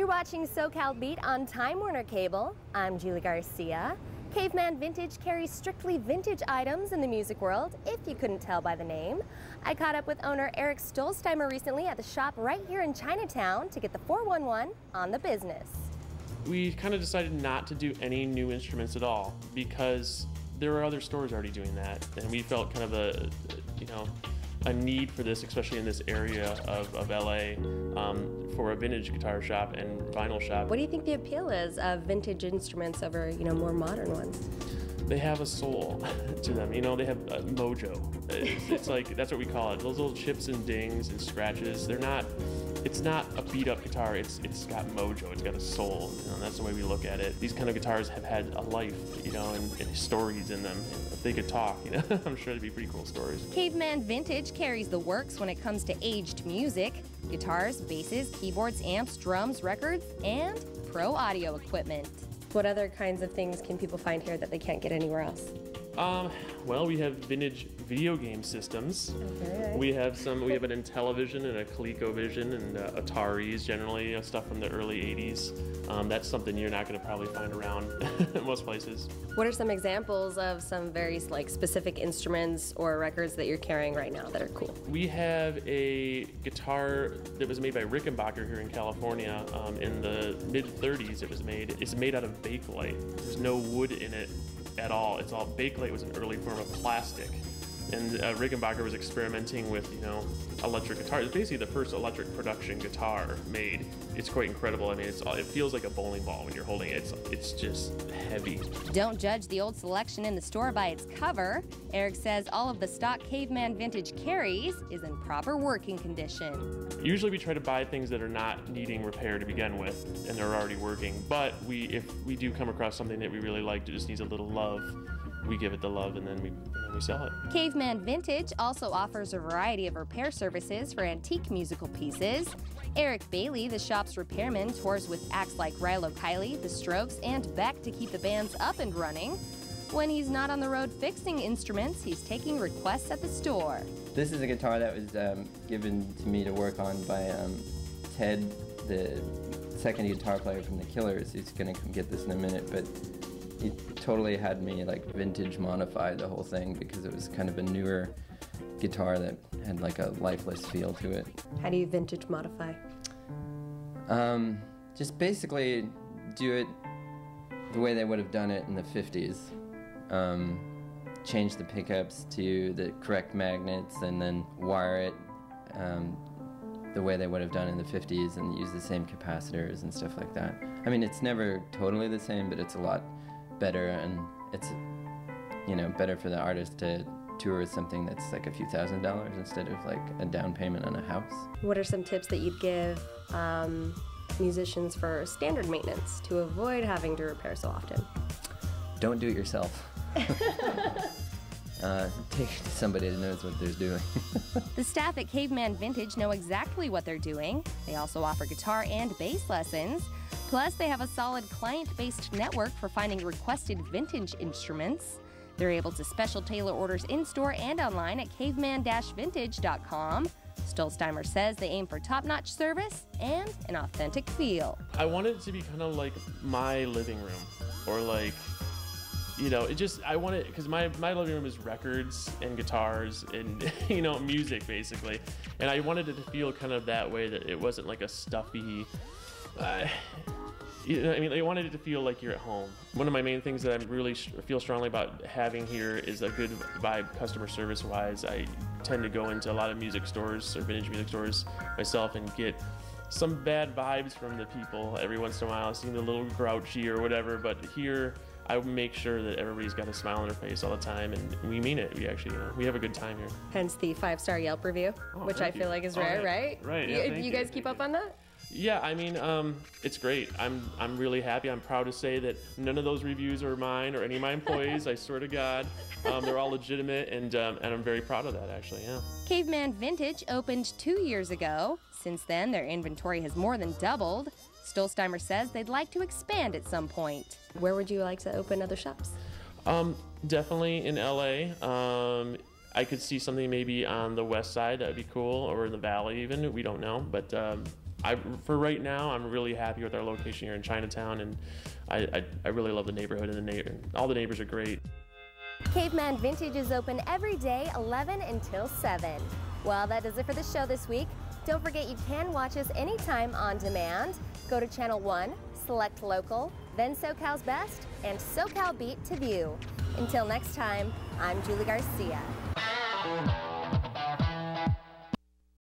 You're watching SoCal Beat on Time Warner Cable. I'm Julie Garcia. Caveman Vintage carries strictly vintage items in the music world, if you couldn't tell by the name. I caught up with owner Eric Stolzheimer recently at the shop right here in Chinatown to get the 411 on the business. We kind of decided not to do any new instruments at all because there are other stores already doing that, and we felt kind of a need for this, especially in this area of LA, for a vintage guitar shop and vinyl shop. What do you think the appeal is of vintage instruments over, more modern ones? They have a soul to them, they have a mojo. It's like, that's what we call it. Those little chips and dings and scratches, it's not a beat up guitar, it's got mojo, it's got a soul, and that's the way we look at it. These kind of guitars have had a life, and stories in them. If they could talk, I'm sure it'd be pretty cool stories. Caveman Vintage carries the works when it comes to aged music: guitars, basses, keyboards, amps, drums, records, and pro audio equipment. What other kinds of things can people find here that they can't get anywhere else? Well, we have vintage video game systems. Okay. We have an Intellivision and a ColecoVision and Ataris, generally, stuff from the early 80s. That's something you're not going to probably find around most places. What are some examples of some very specific instruments or records that you're carrying right now that are cool? We have a guitar that was made by Rickenbacker here in California in the mid-30s. It's made out of Bakelite. There's no wood in it at all. It's all Bakelite was an early form of plastic, and Rickenbacker was experimenting with electric guitar. It's basically the first electric production guitar made. It's quite incredible. I mean, it feels like a bowling ball when you're holding it. It's just heavy. Don't judge the old selection in the store by its cover. Eric says all of the stock Caveman Vintage carries is in proper working condition. Usually we try to buy things that are not needing repair to begin with, and they're already working. But if we do come across something that we really like that just needs a little love, we give it the love, and then we sell it. Caveman Vintage also offers a variety of repair services for antique musical pieces. Eric Bailey, the shop's repairman, tours with acts like Rilo Kiley, The Strokes, and Beck to keep the bands up and running. When he's not on the road fixing instruments, he's taking requests at the store. This is a guitar that was given to me to work on by Ted, the second guitar player from the Killers. He's gonna come get this in a minute, but he totally had me vintage modify the whole thing because it was kind of a newer guitar that had a lifeless feel to it. How do you vintage modify? Just basically do it the way they would have done it in the 50s. Change the pickups to the correct magnets and then wire it the way they would have done in the 50s and use the same capacitors and stuff like that. I mean, it's never totally the same, but it's a lot better, and it's better for the artist to tour with something that's a few $1,000s instead of a down payment on a house. What are some tips that you'd give musicians for standard maintenance to avoid having to repair so often? Don't do it yourself. Take it to somebody that knows what they're doing. The staff at Caveman Vintage know exactly what they're doing. They also offer guitar and bass lessons. Plus, they have a solid client-based network for finding requested vintage instruments. They're able to special tailor orders in-store and online at caveman-vintage.com. Stolzheimer says they aim for top-notch service and an authentic feel. I want it to be kind of like my living room, or I want it, because my living room is records and guitars and, music, basically. And I wanted it to feel kind of that way, that it wasn't like a stuffy, I wanted it to feel like you're at home. One of my main things that I really feel strongly about having here is a good vibe customer service-wise. I tend to go into a lot of music stores or vintage music stores myself and get some bad vibes from the people every once in a while. I seem a little grouchy or whatever, but here I make sure that everybody's got a smile on their face all the time, and we mean it. We actually, we have a good time here. Hence the 5-star Yelp review, which I feel like is rare, right? Right, yeah. You guys keep up on that? Yeah, I mean, it's great. I'm really happy. I'm proud to say that none of those reviews are mine or any of my employees. I swear to God, they're all legitimate, and I'm very proud of that, actually. Yeah. Caveman Vintage opened 2 years ago. Since then, their inventory has more than doubled. Stolzheimer says they'd like to expand at some point. Where would you like to open other shops? Definitely in LA. I could see something maybe on the west side. That would be cool, or in the valley even. We don't know, but for right now, I'm really happy with our location here in Chinatown, and I really love the neighborhood, and all the neighbors are great. Caveman Vintage is open every day, 11 until 7. Well, that does it for the show this week. Don't forget you can watch us anytime on demand. Go to Channel 1, select Local, then SoCal's Best, and SoCal Beat to view. Until next time, I'm Julie Garcia.